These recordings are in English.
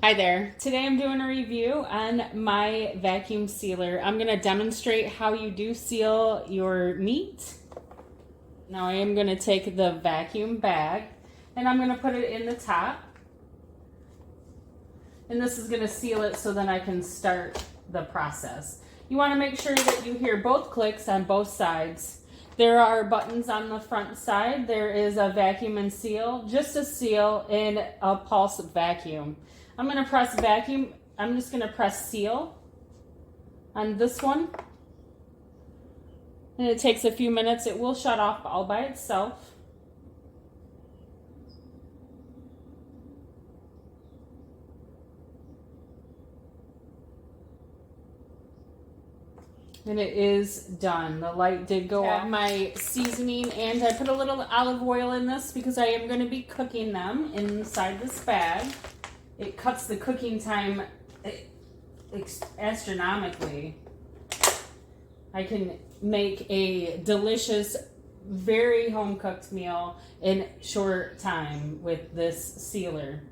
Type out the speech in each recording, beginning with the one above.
Hi there. Today I'm doing a review on my vacuum sealer. I'm going to demonstrate how you do seal your meat. Now I am going to take the vacuum bag and I'm going to put it in the top. And this is going to seal it so then I can start the process. You want to make sure that you hear both clicks on both sides. There are buttons on the front side. There is a vacuum and seal, just a seal, and a pulse vacuum. I'm going to press vacuum. I'm just going to press seal on this one. And it takes a few minutes. It will shut off all by itself. And it is done. The light did go off. My seasoning, and I put a little olive oil in this because I am going to be cooking them inside this bag. It cuts the cooking time astronomically. I can make a delicious, very home-cooked meal in short time with this sealer.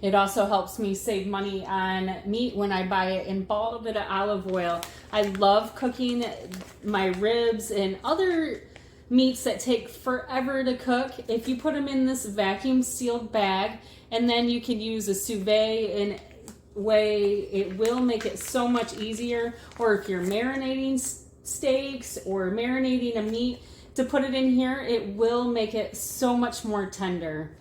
It also helps me save money on meat when I buy it in bulk. A little bit of olive oil. I love cooking my ribs and other meats that take forever to cook. If you put them in this vacuum sealed bag, and then you can use a sous vide in way, it will make it so much easier. Or if you're marinating steaks or marinating a meat, to put it in here, it will make it so much more tender.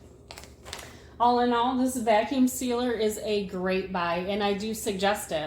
All in all, this vacuum sealer is a great buy, and I do suggest it.